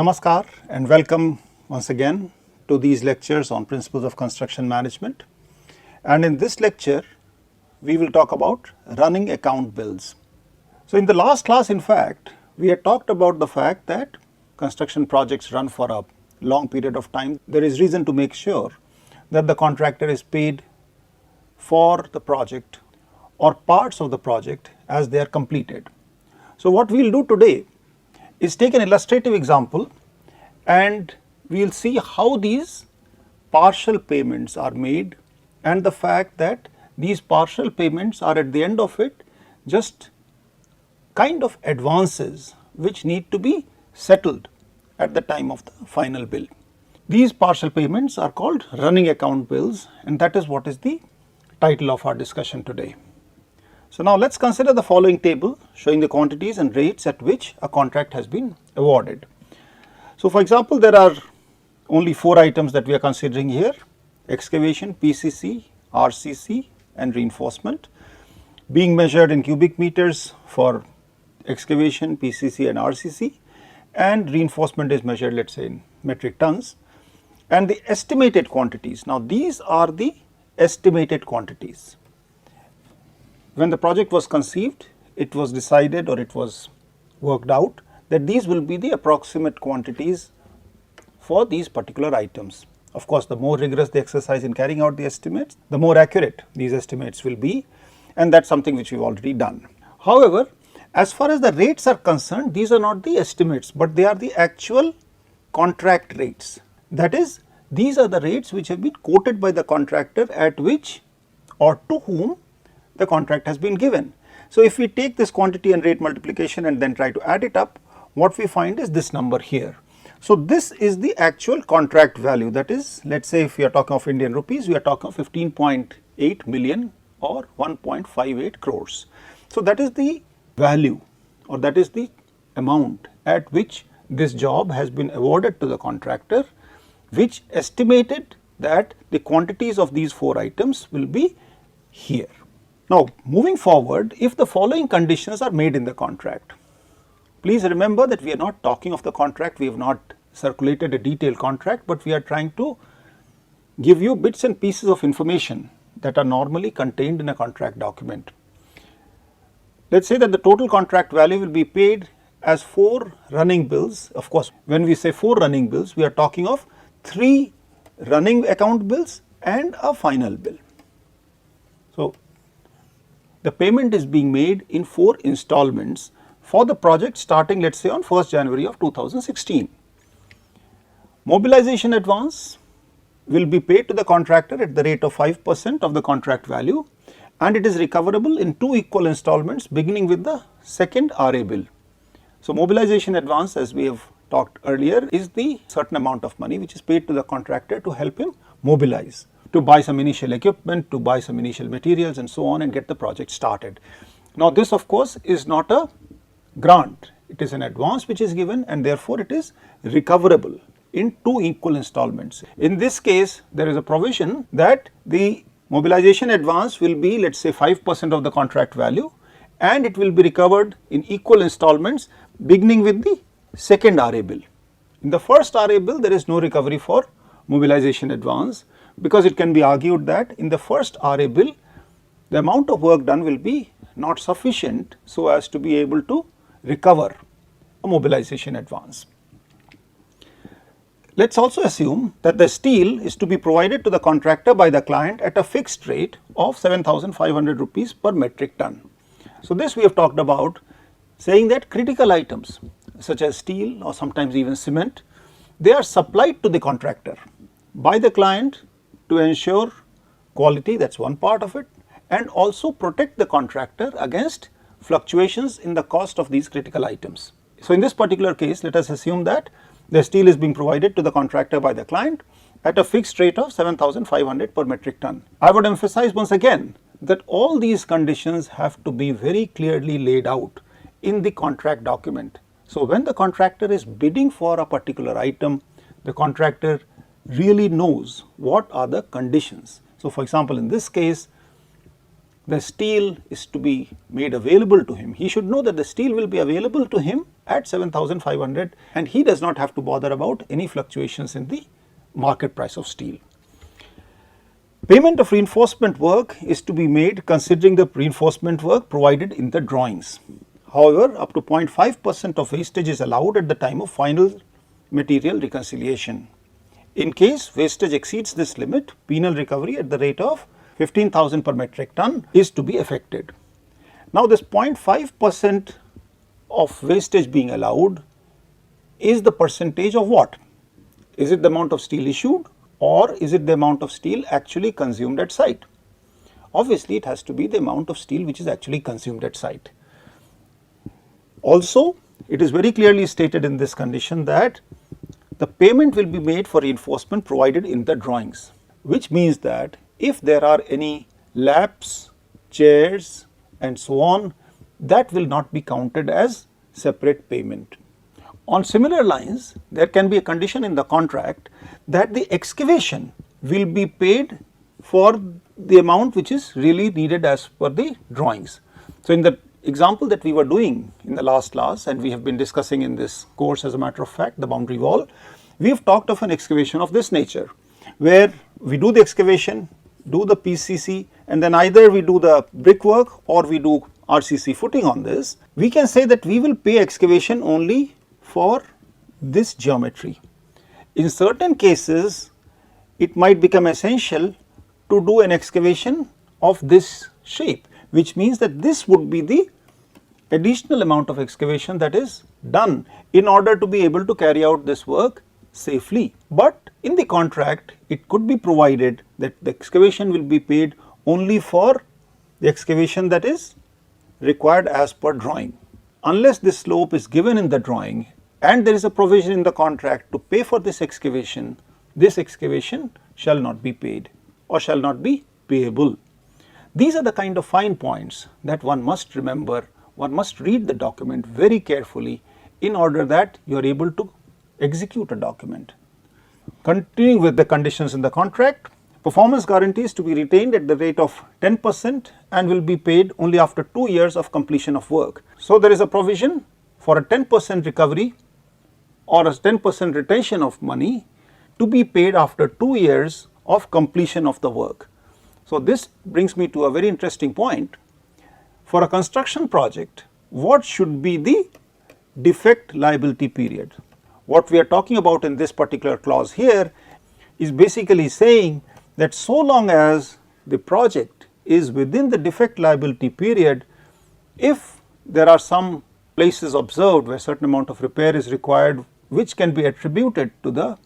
Namaskar and welcome once again to these lectures on principles of construction management. And in this lecture, we will talk about running account bills. So in the last class, in fact, we had talked about the fact that construction projects run for a long period of time. There is reason to make sure that the contractor is paid for the project or parts of the project as they are completed. So what we will do today is take an illustrative example and we will see how these partial payments are made and the fact that these partial payments are at the end of it just kind of advances which need to be settled at the time of the final bill. These partial payments are called running account bills, and that is what is the title of our discussion today. So now let's consider the following table showing the quantities and rates at which a contract has been awarded. So for example, there are only 4 items that we are considering here: excavation, PCC, RCC and reinforcement, being measured in cubic meters for excavation, PCC and RCC, and reinforcement is measured, let's say, in metric tons, and the estimated quantities. Now these are the estimated quantities. When the project was conceived, it was decided or it was worked out that these will be the approximate quantities for these particular items. Of course, the more rigorous the exercise in carrying out the estimates, the more accurate these estimates will be, and that's something which we've already done. However, as far as the rates are concerned, these are not the estimates, but they are the actual contract rates. That is, these are the rates which have been quoted by the contractor at which or to whom the contract has been given. So if we take this quantity and rate multiplication and then try to add it up, what we find is this number here. So this is the actual contract value. That is, let's say if we are talking of Indian rupees, we are talking of 15.8 million or 1.58 crores. So that is the value, or that is the amount at which this job has been awarded to the contractor, which estimated that the quantities of these 4 items will be here. Now moving forward, if the following conditions are made in the contract, please remember that we are not talking of the contract, we have not circulated a detailed contract, but we are trying to give you bits and pieces of information that are normally contained in a contract document. Let's say that the total contract value will be paid as 4 running bills. Of course, when we say 4 running bills, we are talking of 3 running account bills and a final bill. So the payment is being made in 4 installments for the project starting, let's say, on 1st January of 2016. Mobilization advance will be paid to the contractor at the rate of 5% of the contract value, and it is recoverable in 2 equal installments beginning with the second RA bill. So mobilization advance, as we have talked earlier, is the certain amount of money which is paid to the contractor to help him mobilize, to buy some initial equipment, to buy some initial materials and so on and get the project started. Now this of course is not a grant, it is an advance which is given, and therefore it is recoverable in 2 equal installments. In this case, there is a provision that the mobilization advance will be, let's say, 5% of the contract value, and it will be recovered in equal installments beginning with the second RA bill. In the first RA bill, there is no recovery for mobilization advance, because it can be argued that in the first RA bill, the amount of work done will be not sufficient so as to be able to recover a mobilization advance. Let's also assume that the steel is to be provided to the contractor by the client at a fixed rate of 7,500 rupees per metric ton. So this we have talked about, saying that critical items such as steel or sometimes even cement, they are supplied to the contractor by the client to ensure quality, that's one part of it, and also protect the contractor against fluctuations in the cost of these critical items. So in this particular case, let us assume that the steel is being provided to the contractor by the client at a fixed rate of 7,500 per metric ton. I would emphasize once again that all these conditions have to be very clearly laid out in the contract document. So when the contractor is bidding for a particular item, the contractor really knows what are the conditions. So for example, in this case, the steel is to be made available to him. He should know that the steel will be available to him at 7,500 and he does not have to bother about any fluctuations in the market price of steel. Payment of reinforcement work is to be made considering the reinforcement work provided in the drawings. However, up to 0.5% of wastage is allowed at the time of final material reconciliation. In case wastage exceeds this limit, penal recovery at the rate of 15,000 per metric ton is to be effected. Now, this 0.5% of wastage being allowed is the percentage of what? Is it the amount of steel issued or is it the amount of steel actually consumed at site? Obviously, it has to be the amount of steel which is actually consumed at site. Also, it is very clearly stated in this condition that the payment will be made for reinforcement provided in the drawings, which means that if there are any laps, chairs and so on, that will not be counted as separate payment. On similar lines, there can be a condition in the contract that the excavation will be paid for the amount which is really needed as per the drawings. So, in the example that we were doing in the last class and we have been discussing in this course, as a matter of fact, the boundary wall, we have talked of an excavation of this nature, where we do the excavation, do the PCC and then either we do the brickwork or we do RCC footing on this. We can say that we will pay excavation only for this geometry. In certain cases, it might become essential to do an excavation of this shape, which means that this would be the additional amount of excavation that is done in order to be able to carry out this work safely. But in the contract, it could be provided that the excavation will be paid only for the excavation that is required as per drawing. Unless this slope is given in the drawing and there is a provision in the contract to pay for this excavation shall not be paid or shall not be payable. These are the kind of fine points that one must remember. One must read the document very carefully in order that you are able to execute a document. Continuing with the conditions in the contract, performance guarantee is to be retained at the rate of 10% and will be paid only after 2 years of completion of work. So, there is a provision for a 10% recovery or a 10% retention of money to be paid after 2 years of completion of the work. So, this brings me to a very interesting point. For a construction project, what should be the defect liability period? What we are talking about in this particular clause here is basically saying that so long as the project is within the defect liability period, if there are some places observed where certain amount of repair is required which can be attributed to the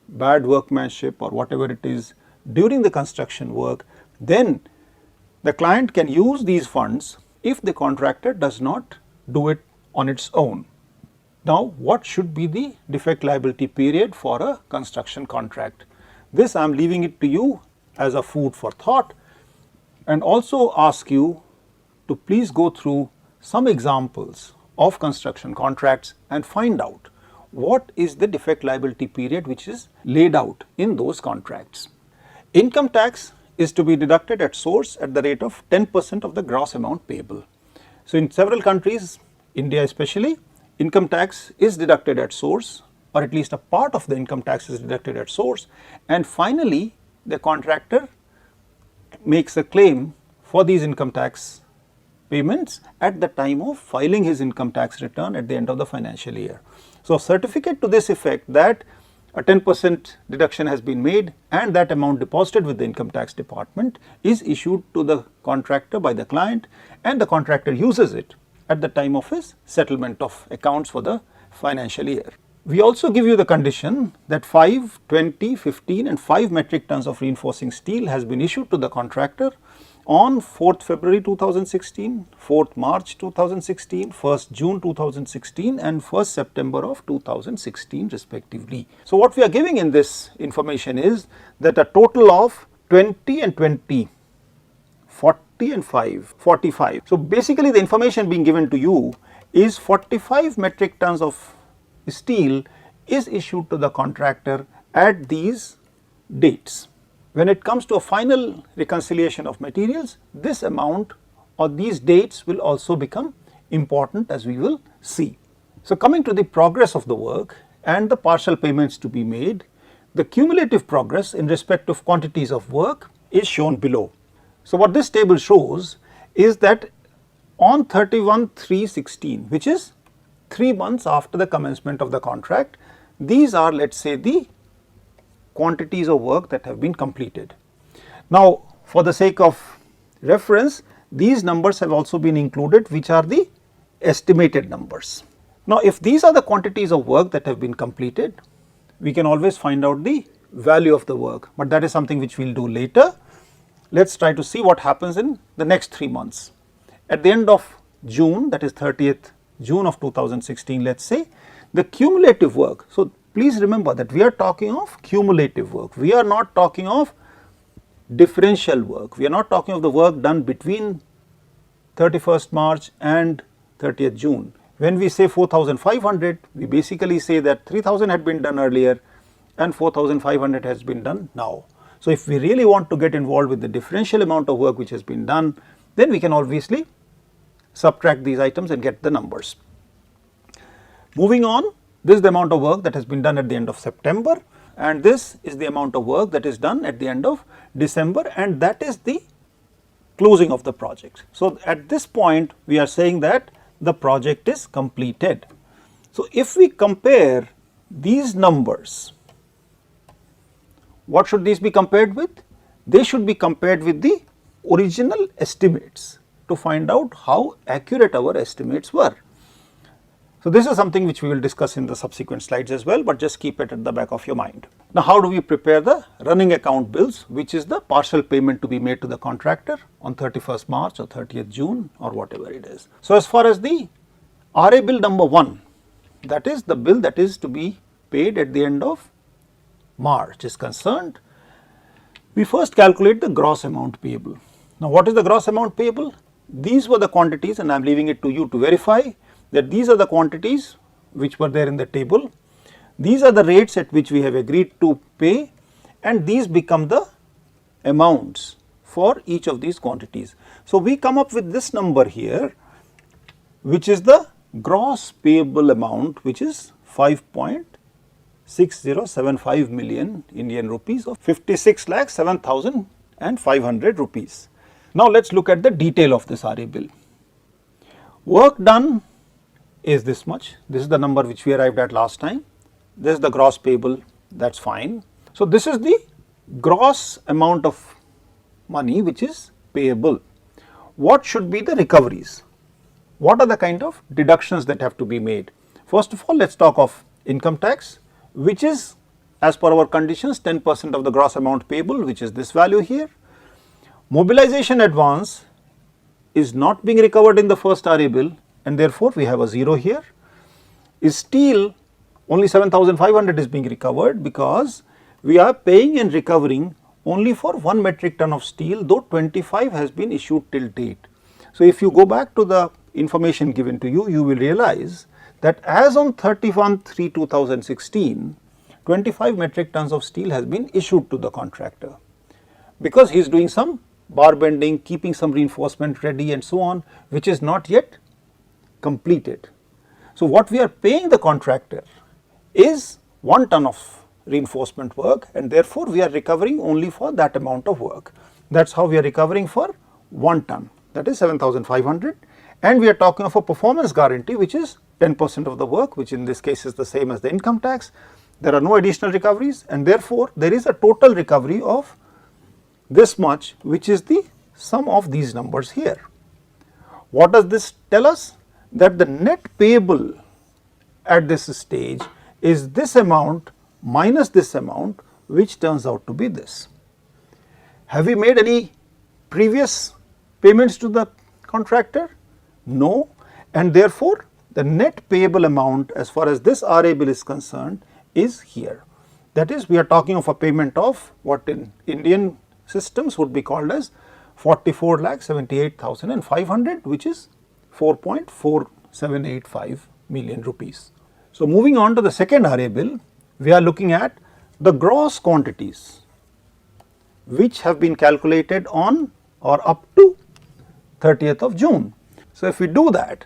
bad workmanship or whatever it is during the construction work, then the client can use these funds if the contractor does not do it on its own. Now, what should be the defect liability period for a construction contract? This I am leaving it to you as a food for thought and also ask you to please go through some examples of construction contracts and find out what is the defect liability period which is laid out in those contracts. Income tax is to be deducted at source at the rate of 10% of the gross amount payable. So, in several countries, India especially, income tax is deducted at source or at least a part of the income tax is deducted at source, and finally the contractor makes a claim for these income tax payments at the time of filing his income tax return at the end of the financial year. So, a certificate to this effect that a 10% deduction has been made and that amount deposited with the income tax department is issued to the contractor by the client, and the contractor uses it at the time of his settlement of accounts for the financial year. We also give you the condition that 5, 20, 15 and 5 metric tons of reinforcing steel has been issued to the contractor on 4th February 2016, 4th March 2016, 1st June 2016 and 1st September of 2016 respectively. So, what we are giving in this information is that a total of 20 and 20, 40 and 5, 45. So, basically the information being given to you is 45 metric tons of steel is issued to the contractor at these dates. when it comes to a final reconciliation of materials, this amount or these dates will also become important, as we will see. So, coming to the progress of the work and the partial payments to be made, the cumulative progress in respect of quantities of work is shown below. So, what this table shows is that on 31/3/16, which is 3 months after the commencement of the contract, these are, let us say, the quantities of work that have been completed. Now, for the sake of reference, these numbers have also been included, which are the estimated numbers. Now, if these are the quantities of work that have been completed, we can always find out the value of the work, but that is something which we will do later. Let us try to see what happens in the next 3 months. At the end of June, that is 30th June of 2016, let us say, the cumulative work. So, please remember that we are talking of cumulative work. We are not talking of differential work. We are not talking of the work done between 31st March and 30th June. When we say 4,500, we basically say that 3,000 had been done earlier and 4,500 has been done now. So, if we really want to get involved with the differential amount of work which has been done, then we can obviously subtract these items and get the numbers. Moving on, this is the amount of work that has been done at the end of September, and this is the amount of work that is done at the end of December, and that is the closing of the project. So, at this point we are saying that the project is completed. So, if we compare these numbers, what should these be compared with? They should be compared with the original estimates to find out how accurate our estimates were. So, this is something which we will discuss in the subsequent slides as well, but just keep it at the back of your mind. Now, how do we prepare the running account bills, which is the partial payment to be made to the contractor on 31st March or 30th June or whatever it is. So, as far as the RA bill number 1, that is the bill that is to be paid at the end of March is concerned, we first calculate the gross amount payable. Now, what is the gross amount payable? These were the quantities, and I am leaving it to you to verify that these are the quantities which were there in the table. These are the rates at which we have agreed to pay, and these become the amounts for each of these quantities. So, we come up with this number here, which is the gross payable amount, which is 5.6075 million Indian rupees, or 56,07,500 rupees. Now, let us look at the detail of this RA bill. Work done is this much. This is the number which we arrived at last time. This is the gross payable, that is fine. So, this is the gross amount of money which is payable. What should be the recoveries? What are the kind of deductions that have to be made? First of all, let us talk of income tax, which is, as per our conditions, 10% of the gross amount payable, which is this value here. Mobilization advance is not being recovered in the first RA bill, and therefore, we have a 0 here. Is steel, only 7,500 is being recovered, because we are paying and recovering only for 1 metric ton of steel, though 25 has been issued till date. So, if you go back to the information given to you, you will realize that as on 31/3/2016, 25 metric tons of steel has been issued to the contractor, because he is doing some bar bending, keeping some reinforcement ready and so on, which is not yet completed. So, what we are paying the contractor is 1 ton of reinforcement work, and therefore, we are recovering only for that amount of work. That is how we are recovering for 1 ton, that is 7,500, and we are talking of a performance guarantee, which is 10% of the work, which in this case is the same as the income tax. There are no additional recoveries, and therefore, there is a total recovery of this much, which is the sum of these numbers here. What does this tell us? That the net payable at this stage is this amount minus this amount, which turns out to be this. Have we made any previous payments to the contractor? No, and therefore, the net payable amount as far as this RA bill is concerned is here. That is, we are talking of a payment of what in Indian systems would be called as 44,78,500, which is 4.4785 million rupees. So, moving on to the second RA bill, we are looking at the gross quantities which have been calculated on or up to 30th of June. So, if we do that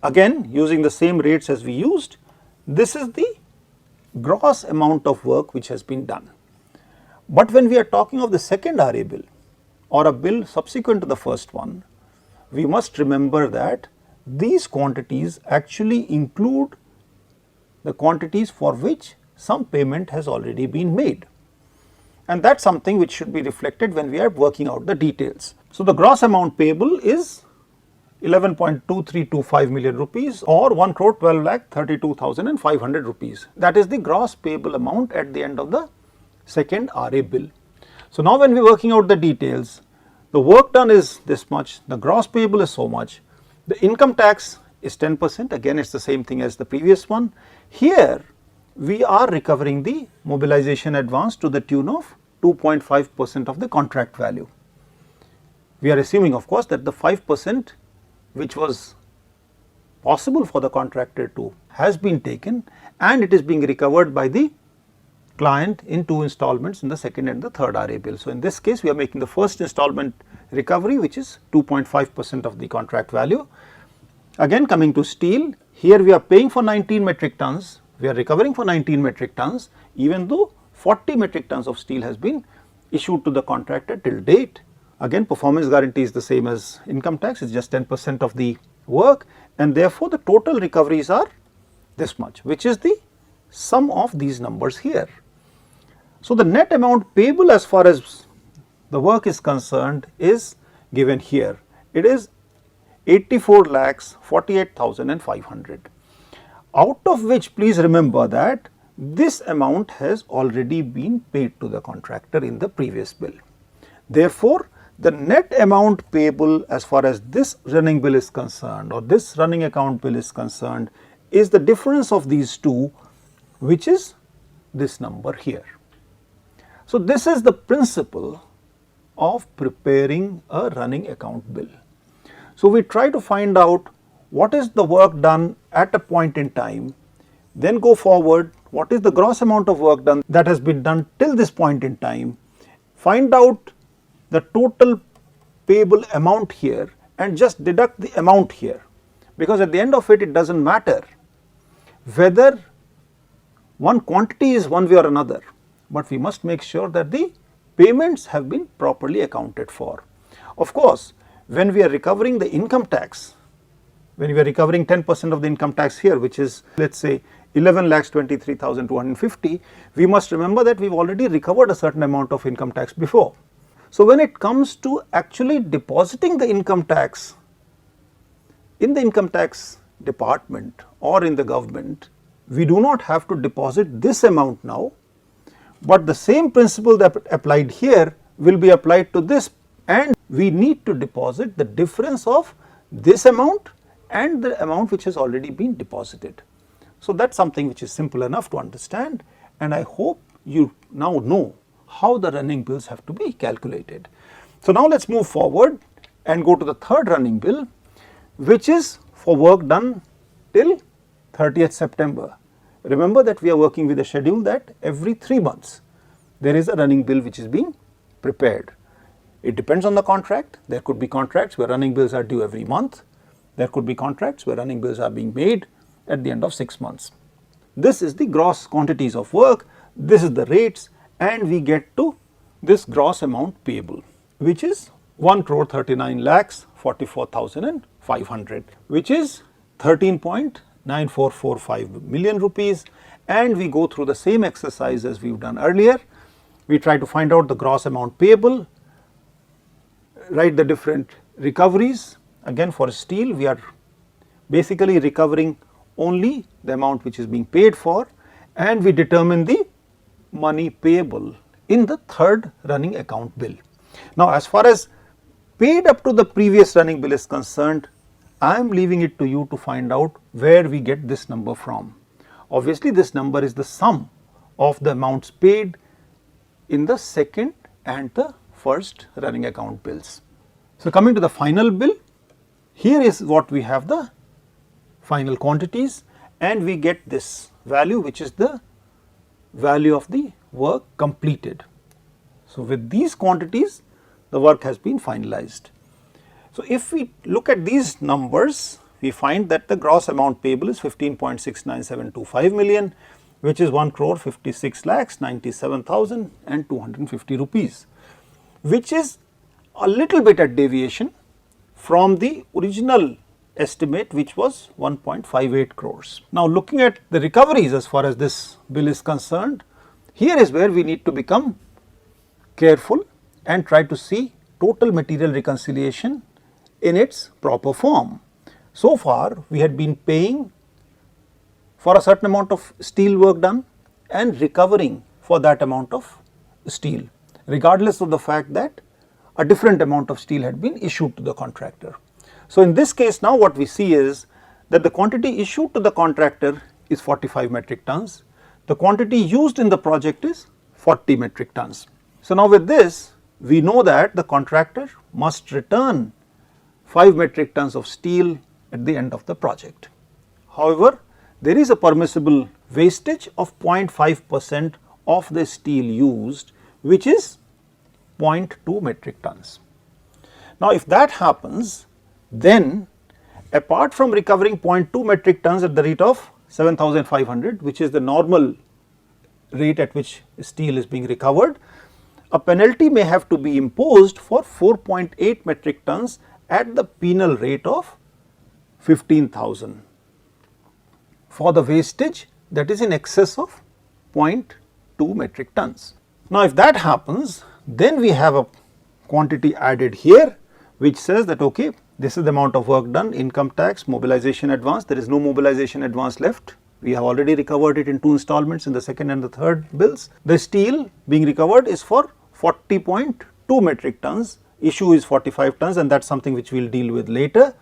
again using the same rates as we used, this is the gross amount of work which has been done. But when we are talking of the second RA bill or a bill subsequent to the first one, we must remember that these quantities actually include the quantities for which some payment has already been made, and that is something which should be reflected when we are working out the details. So, the gross amount payable is 11.2325 million rupees or 1,12,32,500 rupees. That is the gross payable amount at the end of the second RA bill. So, now when we are working out the details, the work done is this much, the gross payable is so much, the income tax is 10%, again it is the same thing as the previous one. Here we are recovering the mobilization advance to the tune of 2.5% of the contract value. We are assuming of course that the 5% which was possible for the contractor to has been taken and it is being recovered by the client in 2 installments in the second and the third RA bill. So, in this case we are making the first installment recovery which is 2.5% of the contract value. Again coming to steel, here we are paying for 19 metric tons, we are recovering for 19 metric tons even though 40 metric tons of steel has been issued to the contractor till date. Again performance guarantee is the same as income tax, it is just 10% of the work, and therefore the total recoveries are this much, which is the sum of these numbers here. So, the net amount payable as far as the work is concerned is given here. It is 84,48,500, out of which please remember that this amount has already been paid to the contractor in the previous bill. Therefore, the net amount payable as far as this running bill is concerned or this running account bill is concerned is the difference of these two, which is this number here. So, this is the principle of preparing a running account bill. So, we try to find out what is the work done at a point in time, then go forward what is the gross amount of work done that has been done till this point in time, find out the total payable amount here and just deduct the amount here, because at the end of it does not matter whether one quantity is one way or another, but we must make sure that the payments have been properly accounted for. Of course, when we are recovering the income tax, when we are recovering 10% of the income tax here, which is let us say 11,23,250, we must remember that we have already recovered a certain amount of income tax before. So, when it comes to actually depositing the income tax in the income tax department or in the government, we do not have to deposit this amount now, but the same principle that applied here will be applied to this, and we need to deposit the difference of this amount and the amount which has already been deposited. So, that is something which is simple enough to understand, and I hope you now know how the running bills have to be calculated. So, now let us move forward and go to the third running bill, which is for work done till 30th September. Remember that we are working with a schedule that every 3 months there is a running bill which is being prepared. It depends on the contract. There could be contracts where running bills are due every month. There could be contracts where running bills are being made at the end of 6 months. This is the gross quantities of work, this is the rates, and we get to this gross amount payable, which is 1,39,44,500, which is 13.9445 million rupees, and we go through the same exercise as we have done earlier. We try to find out the gross amount payable, write the different recoveries. Again, for steel we are basically recovering only the amount which is being paid for, and we determine the money payable in the third running account bill. Now, as far as paid up to the previous running bill is concerned, I am leaving it to you to find out where we get this number from. Obviously, this number is the sum of the amounts paid in the second and the first running account bills. So, coming to the final bill, here is what we have, the final quantities, and we get this value which is the value of the work completed. So, with these quantities the work has been finalized. So, if we look at these numbers, we find that the gross amount payable is 15.69725 million, which is 1,56,97,250 rupees, which is a little bit at deviation from the original estimate, which was 1.58 crores. Now, looking at the recoveries as far as this bill is concerned, here is where we need to become careful and try to see total material reconciliation in its proper form. So far, we had been paying for a certain amount of steel work done and recovering for that amount of steel, regardless of the fact that a different amount of steel had been issued to the contractor. So, in this case now what we see is that the quantity issued to the contractor is 45 metric tons, the quantity used in the project is 40 metric tons. So, now with this we know that the contractor must return 5 metric tons of steel at the end of the project. However, there is a permissible wastage of 0.5% of the steel used, which is 0.2 metric tons. Now, if that happens, then apart from recovering 0.2 metric tons at the rate of 7,500, which is the normal rate at which steel is being recovered, a penalty may have to be imposed for 4.8 metric tons at the penal rate of 15,000 for the wastage that is in excess of 0.2 metric tons. Now, if that happens, then we have a quantity added here which says that okay, this is the amount of work done, income tax, mobilization advance, there is no mobilization advance left. We have already recovered it in 2 installments in the second and the third bills. The steel being recovered is for 40.2 metric tons, issue is 45 tons, and that is something which we will deal with later.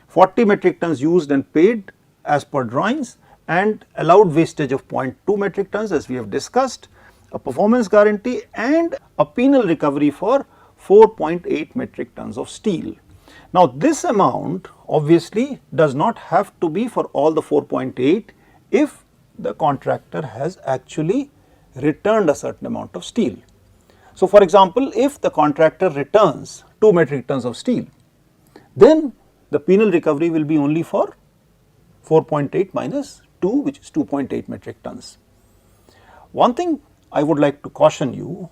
40 metric tons used and paid as per drawings, and allowed wastage of 0.2 metric tons as we have discussed, a performance guarantee and a penal recovery for 4.8 metric tons of steel. Now, this amount obviously does not have to be for all the 4.8 if the contractor has actually returned a certain amount of steel. So, for example, if the contractor returns 2 metric tons of steel, then the penal recovery will be only for 4.8 minus 2, which is 2.8 metric tons. One thing I would like to caution you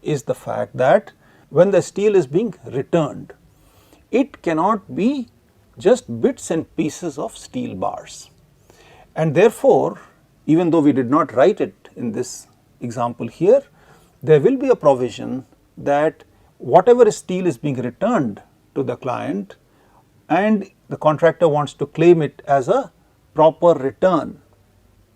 is the fact that when the steel is being returned, it cannot be just bits and pieces of steel bars, and therefore, even though we did not write it in this example here, there will be a provision that whatever steel is being returned to the client and the contractor wants to claim it as a proper return,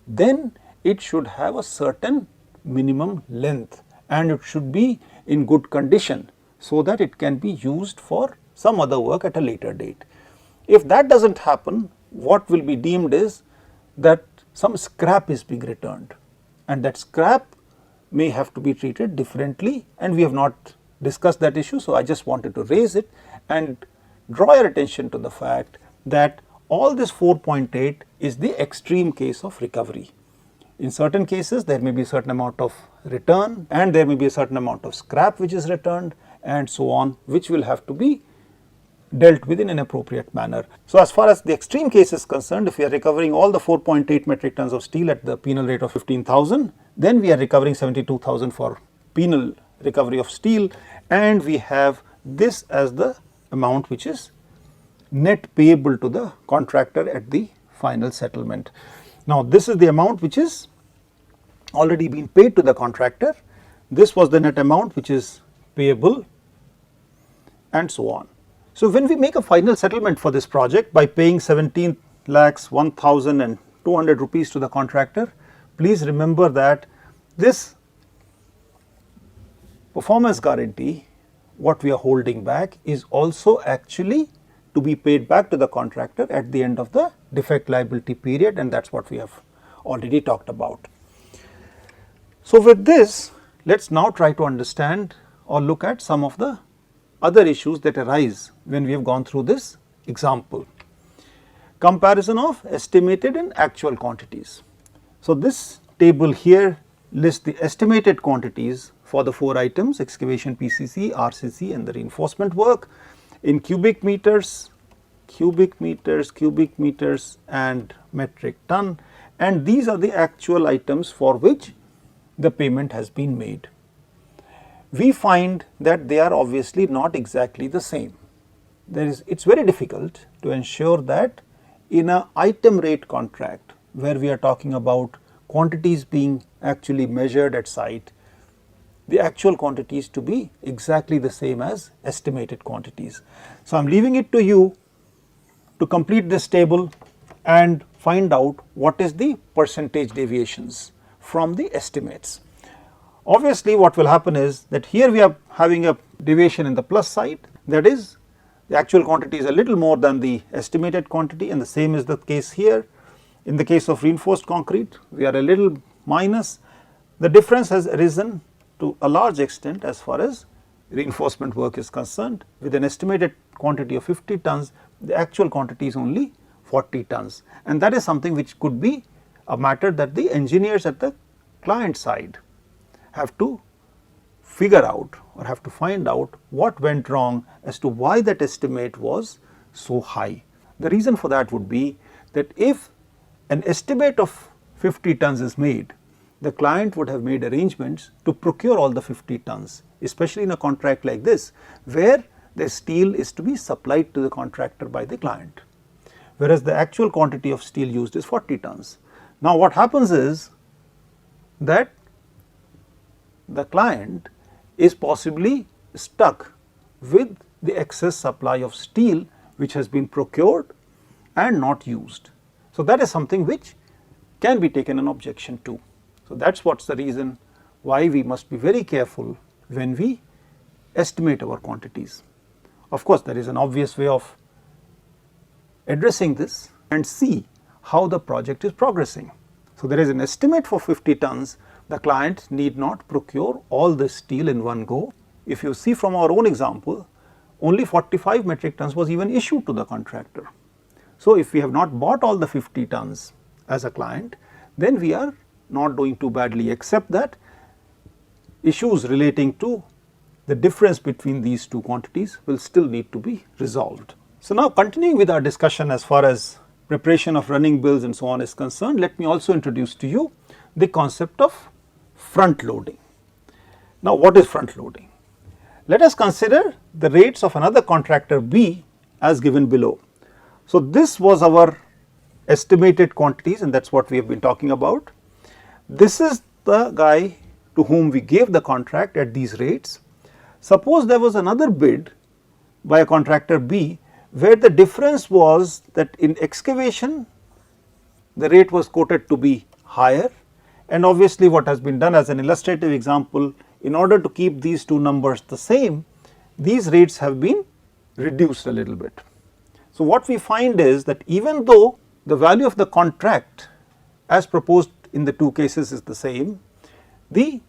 then it should have a certain minimum length and it should be in good condition so that it can be used for some other work at a later date. If that does not happen, what will be deemed is that some scrap is being returned, and that scrap may have to be treated differently, and we have not discussed that issue. So, I just wanted to raise it and draw your attention to the fact that all this 4.8 is the extreme case of recovery. In certain cases, there may be a certain amount of return and there may be a certain amount of scrap which is returned and so on, which will have to be dealt with in an appropriate manner. So, as far as the extreme case is concerned, if we are recovering all the 4.8 metric tons of steel at the penal rate of 15,000, then we are recovering 72,000 for penal recovery of steel, and we have this as the amount which is net payable to the contractor at the final settlement. Now, this is the amount which is already been paid to the contractor. This was the net amount which is payable and so on. So, when we make a final settlement for this project by paying 17,01,200 rupees to the contractor, please remember that this performance guarantee, what we are holding back, is also actually to be paid back to the contractor at the end of the defect liability period, and that is what we have already talked about. So, with this, let us now try to understand or look at some of the other issues that arise when we have gone through this example. Comparison of estimated and actual quantities. So, this table here lists the estimated quantities for the 4 items: excavation PCC, RCC and the reinforcement work, in cubic meters, cubic meters, cubic meters and metric ton, and these are the actual items for which the payment has been made. We find that they are obviously not exactly the same. It is very difficult to ensure that in an item rate contract where we are talking about quantities being actually measured at site, the actual quantities to be exactly the same as estimated quantities. So, I am leaving it to you to complete this table and find out what is the percentage deviations from the estimates. Obviously, what will happen is that here we are having a deviation in the plus side, that is the actual quantity is a little more than the estimated quantity, and the same is the case here. In the case of reinforced concrete, we are a little minus. The difference has arisen to a large extent as far as reinforcement work is concerned. With an estimated quantity of 50 tons, the actual quantity is only 40 tons, and that is something which could be a matter that the engineers at the client side have to figure out or have to find out what went wrong as to why that estimate was so high. The reason for that would be that if an estimate of 50 tons is made, the client would have made arrangements to procure all the 50 tons, especially in a contract like this where the steel is to be supplied to the contractor by the client, whereas the actual quantity of steel used is 40 tons. Now, what happens is that the client is possibly stuck with the excess supply of steel which has been procured and not used. So, that is something which can be taken an objection to. So, that is what is the reason why we must be very careful when we estimate our quantities. Of course, there is an obvious way of addressing this and see how the project is progressing. So, there is an estimate for 50 tons. The client need not procure all the steel in one go. If you see from our own example, only 45 metric tons was even issued to the contractor. So, if we have not bought all the 50 tons as a client, then we are not doing too badly, except that issues relating to the difference between these two quantities will still need to be resolved. So, now continuing with our discussion as far as preparation of running bills and so on is concerned, let me also introduce to you the concept of front loading. Now, what is front loading? Let us consider the rates of another contractor B as given below. So, this was our estimated quantities, and that is what we have been talking about. This is the guy to whom we gave the contract at these rates. Suppose there was another bid by a contractor B where the difference was that in excavation the rate was quoted to be higher, and obviously what has been done as an illustrative example, in order to keep these two numbers the same, these rates have been reduced a little bit. So, what we find is that even though the value of the contract as proposed in the two cases is the same, the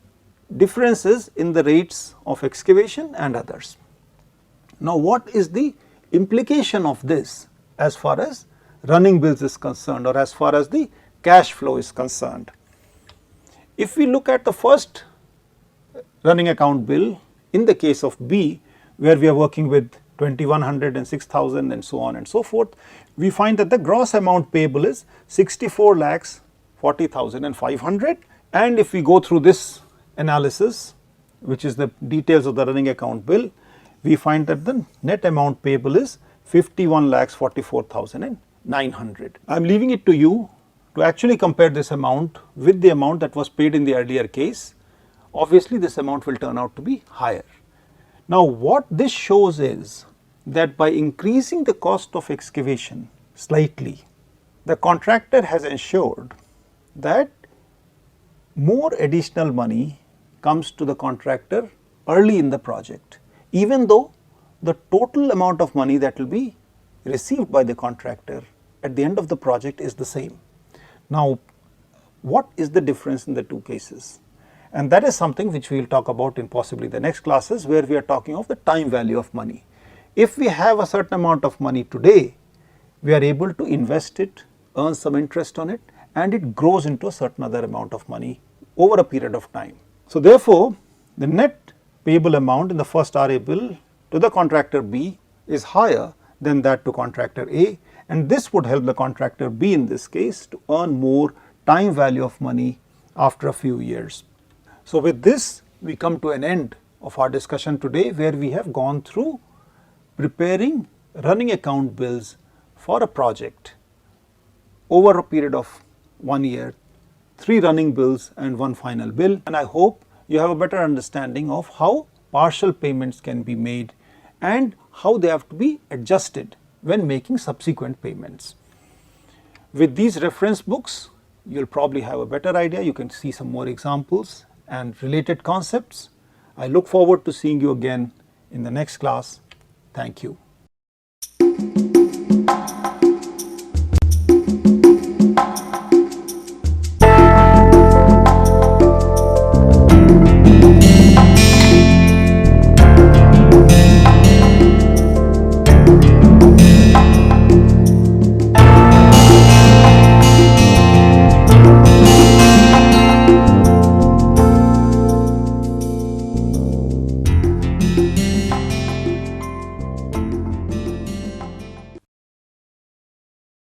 differences in the rates of excavation and others. Now, what is the implication of this as far as running bills is concerned, or as far as the cash flow is concerned? If we look at the first running account bill in the case of B, where we are working with 2100 and 6000 and so on and so forth, we find that the gross amount payable is 64 lakhs 40,500, and if we go through this analysis, which is the details of the running account bill, we find that the net amount payable is 51 lakhs 44,900. I am leaving it to you to actually compare this amount with the amount that was paid in the earlier case. Obviously, this amount will turn out to be higher. Now, what this shows is that by increasing the cost of excavation slightly, the contractor has ensured that more additional money comes to the contractor early in the project, even though the total amount of money that will be received by the contractor at the end of the project is the same. Now, what is the difference in the two cases? And that is something which we will talk about in possibly the next classes, where we are talking of the time value of money. If we have a certain amount of money today, we are able to invest it, earn some interest on it, and it grows into a certain other amount of money over a period of time. So, therefore, the net payable amount in the first RA bill to the contractor B is higher than that to contractor A, and this would help the contractor B in this case to earn more time value of money after a few years. So with this, we come to an end of our discussion today, where we have gone through preparing running account bills for a project over a period of 1 year, 3 running bills and 1 final bill. And I hope you have a better understanding of how partial payments can be made and how they have to be adjusted when making subsequent payments. With these reference books, you'll probably have a better idea. You can see some more examples and related concepts. I look forward to seeing you again in the next class. Thank you.